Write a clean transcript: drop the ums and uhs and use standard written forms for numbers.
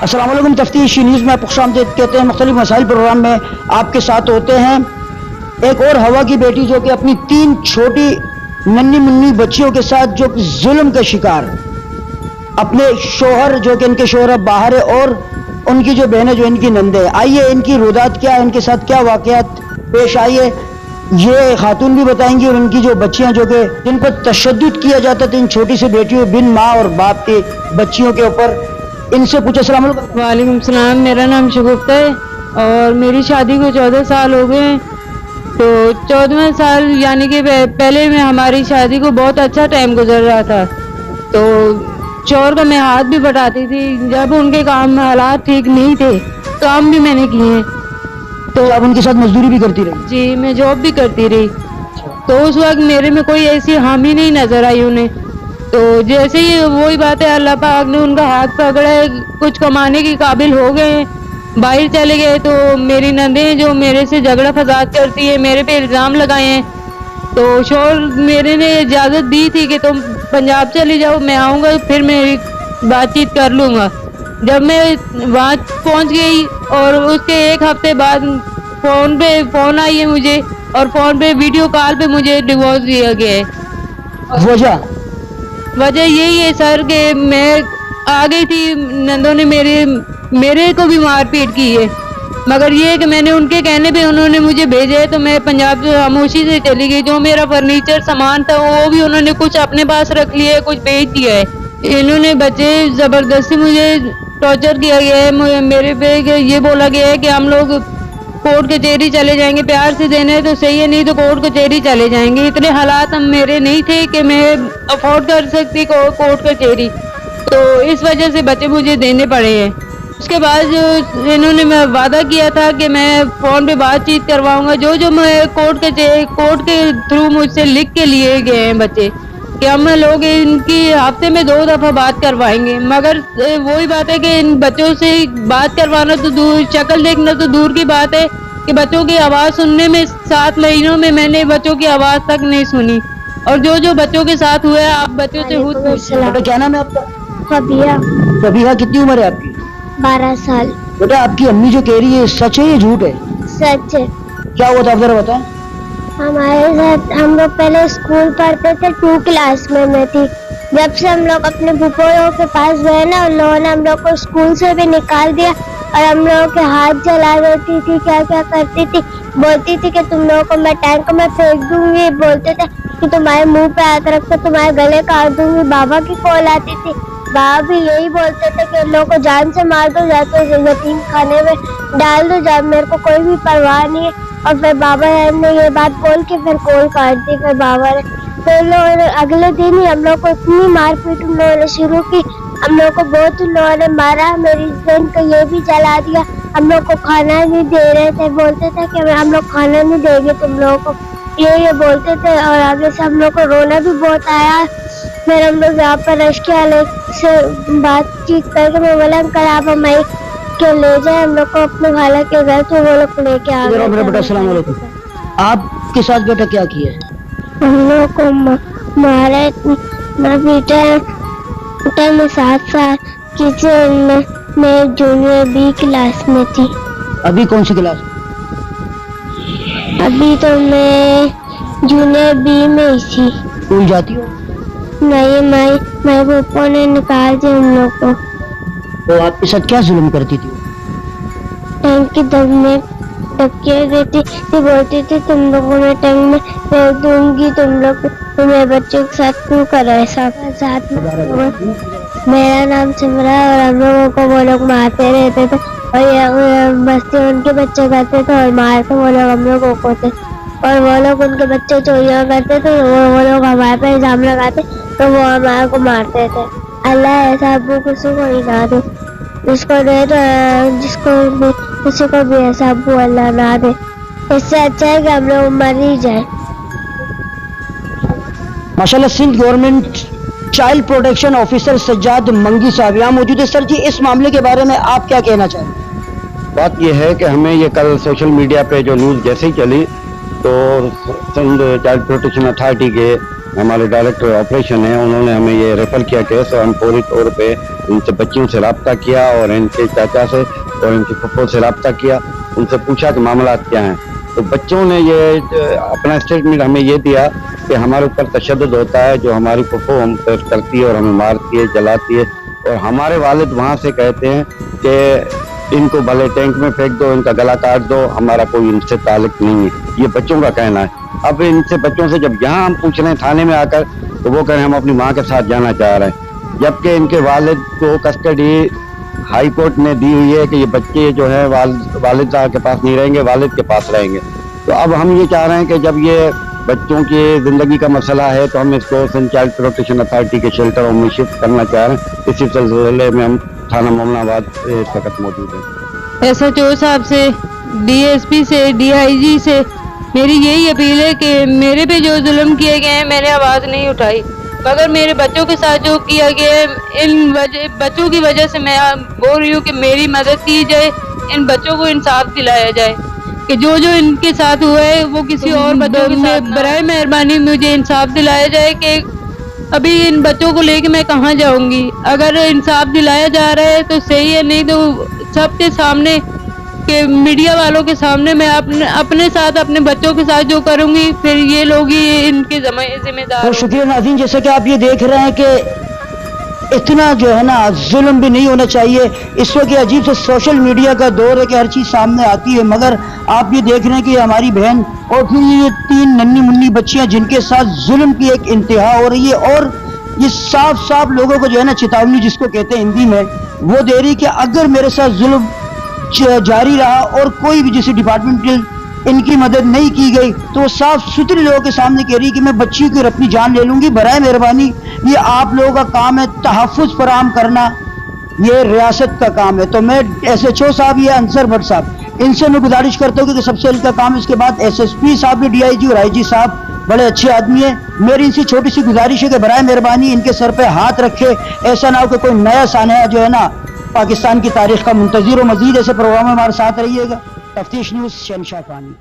السلام علیکم. تفتیش نیوز میں خوشامدید کہتے ہیں. مختلف مسائل پروگرام میں آپ کے ساتھ ہوتے ہیں. ایک اور ہوا کی بیٹی جو کہ اپنی 3 چھوٹی ننھی منی بچیوں کے ساتھ جو ظلم کا شکار، اپنے شوہر جو کہ ان کے شوہر اب باہر ہے اور ان کی جو بہنیں جو ان کی نندیں ہیں. آئیے ان کی رودات کیا، ان کے ساتھ کیا واقعات پیش آئیے یہ خاتون بھی بتائیں گی، اور ان کی جو بچیاں جو کہ جن پر تشدد کیا جاتا تھا ان چھوٹی سی بیٹیوں بن ماں اور باپ کی بچیوں کے اوپر، ان سے پوچھا. السلام علیکم. وعلیکم السلام. میرا نام شگفتہ ہے اور میری شادی کو 14 سال ہو گئے ہیں. تو 14ویں سال یعنی کہ پہلے میں ہماری شادی کو بہت اچھا ٹائم گزر رہا تھا. تو شوہر کا میں ہاتھ بھی بٹاتی تھی جب ان کے کام میں حالات ٹھیک نہیں تھے. کام بھی میں نے کیے ہیں. تو آپ ان کے ساتھ مزدوری بھی کرتی رہی؟ جی میں جاب بھی کرتی رہی. تو اس وقت میرے میں کوئی ایسی حامی نہیں نظر آئی انہیں. تو جیسے ہی وہی بات ہے اللہ پاک نے ان کا ہاتھ پکڑا ہے، کچھ کمانے کے قابل ہو گئے ہیں، باہر چلے گئے. تو میری نندیں جو میرے سے جھگڑا فساد کرتی ہے میرے پہ الزام لگائے ہیں. تو شوہر میرے نے اجازت دی تھی کہ تم پنجاب چلی جاؤ، میں آؤں گا پھر میری بات چیت کر لوں گا. جب میں وہاں پہنچ گئی اور اس کے 1 ہفتے بعد فون آئی ہے مجھے، اور فون پہ ویڈیو کال پہ مجھے ڈیورس دیا گیا ہے. وجہ یہی ہے سر کہ میں آ گئی تھی، نندوں نے میرے کو بھی مار پیٹ کی ہے، مگر یہ کہ میں نے ان کے کہنے پہ انہوں نے مجھے بھیجا ہے. تو میں پنجاب خاموشی سے چلی گئی. جو میرا فرنیچر سامان تھا وہ بھی انہوں نے کچھ اپنے پاس رکھ لیا ہے، کچھ بیچ دیا ہے. انہوں نے بچے زبردستی مجھے ٹارچر کیا گیا ہے میرے پہ، کہ یہ بولا گیا ہے کہ ہم لوگ کورٹ کچہری چلے جائیں گے، پیار سے دینے تو صحیح ہے، نہیں تو کورٹ کچہری چلے جائیں گے. اتنے حالات ہم میرے نہیں تھے کہ میں افورڈ کر سکتی کورٹ کچہری. تو اس وجہ سے بچے مجھے دینے پڑے ہیں. اس کے بعد جو انہوں نے میں وعدہ کیا تھا کہ میں فون پہ بات چیت کرواؤں گا، جو میں کورٹ کے تھرو مجھ سے لکھ کے لیے گئے ہیں بچے کہ ہم لوگ ان کی ہفتے میں 2 دفعہ بات کروائیں گے. مگر وہی بات ہے کہ ان بچوں سے بات کروانا تو دور، شکل دیکھنا تو دور کی بات ہے کہ بچوں کی آواز سننے میں 7 مہینوں میں نے بچوں کی آواز تک نہیں سنی. اور جو بچوں کے ساتھ ہوا ہے آپ بچوں سے خود پوچھیں. بیٹا کیا نام ہے آپ کا؟ فبیہ. فبیہ کتنی عمر ہے آپ کی؟ 12 سال. بیٹا آپ کی امی جو کہہ رہی ہے سچ ہے یا جھوٹ ہے؟ سچ ہے. کیا ہوا تھا آپ ذرا بتائیں. ہمارے ساتھ ہم لوگ پہلے اسکول پڑھتے تھے، 2 کلاس میں تھی. جب سے ہم لوگ اپنے پھپھوڑوں کے پاس گئے نا، ان لوگوں نے ہم لوگ کو اسکول سے بھی نکال دیا اور ہم لوگوں کے ہاتھ جلا دیتی تھی. کیا کیا کرتی تھی، بولتی تھی کہ تم لوگوں کو میں ٹینک میں پھینک دوں گی، بولتے تھے کہ تمہارے منہ پہ ہاتھ رکھ کے تمہارے گلے کاٹ دوں گی. بابا کی کال آتی تھی، بابا بھی یہی بولتے تھے کہ ان لوگوں کو جان سے مار دو، جاتے یتیم خانے میں ڈال دو، جب میرے کو کوئی بھی پرواہ نہیں ہے. اور پھر بابا نے یہ بات بول کے پھر کال کاٹ دی. پھر بابا نے پھر لوگوں نے اگلے دن ہی ہم لوگ کو اتنی مار پیٹ ان لوگوں نے شروع کی. ہم لوگ کو بہت ان لوگوں نے مارا، میری بہن کو یہ بھی جلا دیا. ہم لوگ کو کھانا نہیں دے رہے تھے، بولتے تھے کہ ہم لوگ کھانا نہیں دیں گے تم لوگوں کو، یہ بولتے تھے. اور آگے سے ہم لوگ کو رونا بھی بہت آیا. پھر ہم لوگ یہاں پر رشکے والے سے بات چیت کر کے میں بولا انکل آپ ہمیں کے لے جائیں ہم لوگ کو اپنے خالہ کے گھر، تو وہ لوگ لے کے آ گئے. بیٹا السلام علیکم. آپ کے ساتھ بیٹا کیا کیا ہے؟ ہم لوگ کو مارا، اتنا پیٹا ہے. میں 7 سال کی میں جونیئر B کلاس میں تھی. ابھی کون سی کلاس؟ ابھی تو میں جونیئر B میں ہی تھی. اسکول جاتی ہو؟ نہیں، میں پھوپھو نے نکال دیا ہم لوگ کو. تو آپ کے ساتھ کیا ظلم کرتی تھی؟ ٹینک کی دھمکیاں دیتی تھی، بولتی تھی تم لوگوں میں ٹینک میں پھینک دوں گی، تم لوگ تمہیں بچوں کے ساتھ کیوں کرا ایسا. ساتھ میں میرا نام سمرا ہے اور ہم لوگوں کو وہ لوگ مارتے رہتے تھے اور مستی ان کے بچے کرتے تھے اور مارتے وہ لوگ ہم لوگوں کو تھے. اور وہ لوگ ان کے بچے چوریاں کرتے تھے، وہ لوگ ہمارے پہ الزام لگاتے تو وہ ہمارے کو مارتے تھے. اللہ ایسا ابو کسی کو ہی نہ دے، جس کو دے تو جس کو بھی کسی کو بھی ایسا ابو اللہ نہ دے. اس سے اچھا ہے کہ ہم لوگ مر ہی جائیں. ماشاءاللہ Sindh government child protection officer Sajjad Mangi صاحب یہاں موجود ہے. سر جی اس معاملے کے بارے میں آپ کیا کہنا چاہیں؟ بات یہ ہے کہ ہمیں یہ کل سوشل میڈیا پہ جو نیوز جیسے ہی چلی تو سندھ چائلڈ پروٹیکشن اتھارٹی کے ہمارے ڈائریکٹر آپریشن ہیں، انہوں نے ہمیں یہ ریفر کیا کیس اور ہم فوری طور پہ ان سے بچیوں سے رابطہ کیا اور ان کے چاچا سے اور ان کے پھپھو سے رابطہ کیا, ان سے پوچھا کہ معاملات کیا ہیں. تو بچوں نے یہ اپنا اسٹیٹمنٹ ہمیں یہ دیا کہ ہمارے اوپر تشدد ہوتا ہے, جو ہماری پھپھو ہم پر کرتی ہے اور ہمیں مارتی ہے, جلاتی ہے, اور ہمارے والد وہاں سے کہتے ہیں کہ ان کو بھلے ٹینک میں پھینک دو, ان کا گلا کاٹ دو, ہمارا کوئی ان سے تعلق نہیں ہے. یہ بچوں کا کہنا ہے. اب ان سے بچوں سے جب یہاں ہم پوچھ رہے ہیں تھانے میں آ کر, تو وہ کہہ رہے ہیں ہم اپنی ماں کے ساتھ جانا چاہ رہے ہیں, جبکہ ان کے والد کو کسٹڈی ہائی کورٹ نے دی ہوئی ہے کہ یہ بچے جو ہے والدہ کے پاس نہیں رہیں گے, والد کے پاس رہیں گے. تو اب ہم یہ چاہ رہے ہیں کہ جب یہ بچوں کی زندگی کا مسئلہ ہے تو ہم اس کو سندھ چائلڈ پروٹیکشن اتھارٹی کے شیلٹر ہوم میں شفٹ کرنا چاہ رہے ہیں. اسی سلسلے میں ہم تھانہ مومن آباد اس وقت موجود ہیں. SHO صاحب سے, DSP سے, DIG سے میری یہی اپیل ہے کہ میرے پہ جو ظلم کیے گئے ہیں میں نے آواز نہیں اٹھائی, مگر میرے بچوں کے ساتھ جو کیا گیا ہے ان بچوں کی وجہ سے میں بول رہی ہوں کہ میری مدد کی جائے, ان بچوں کو انصاف دلایا جائے کہ جو ان کے ساتھ ہوا ہے وہ کسی اور بچوں کے ساتھ. برائے مہربانی مجھے انصاف دلایا جائے کہ ابھی ان بچوں کو لے کے میں کہاں جاؤں گی. اگر انصاف دلایا جا رہا ہے تو صحیح ہے, نہیں تو سب کے سامنے کہ میڈیا والوں کے سامنے میں اپنے ساتھ اپنے بچوں کے ساتھ جو کروں گی پھر یہ لوگ ہی ان کے ذمہ دار. بہت شکریہ ناظرین, جیسا کہ آپ یہ دیکھ رہے ہیں کہ اتنا جو ہے نا ظلم بھی نہیں ہونا چاہیے. اس وقت یہ عجیب سے سوشل میڈیا کا دور ہے کہ ہر چیز سامنے آتی ہے, مگر آپ یہ دیکھ رہے ہیں کہ یہ ہماری بہن اور پھر یہ 3 ننھی منی بچیاں جن کے ساتھ ظلم کی ایک انتہا ہو رہی ہے, اور یہ صاف صاف لوگوں کو جو ہے نا چتاونی جس کو کہتے ہیں ہندی میں, وہ دے رہی کہ اگر میرے ساتھ ظلم جاری رہا اور کوئی بھی جیسے ڈپارٹمنٹل ان کی مدد نہیں کی گئی تو وہ صاف ستھرے لوگوں کے سامنے کہہ رہی کہ میں بچی کی اپنی جان لے لوں گی. برائے مہربانی یہ آپ لوگوں کا کام ہے, تحفظ فراہم کرنا یہ ریاست کا کام ہے. تو میں SHO صاحب یا انصر بٹ صاحب ان سے میں گزارش کرتا ہوں کہ سب سے ان کا کام, اس کے بعد SSP صاحب بھی DIG اور IG صاحب بڑے اچھے آدمی ہیں. میری ان سے چھوٹی سی گزارش ہے کہ برائے مہربانی ان کے سر پہ ہاتھ رکھے, ایسا نہ ہو کہ کوئی نیا سانحہ جو ہے نا پاکستان کی تاریخ کا منتظر ہو. مزید ایسے پروگرام میں ہمارے ساتھ رہیے گا. تفتیش نیوز, شہنشاہ فانی.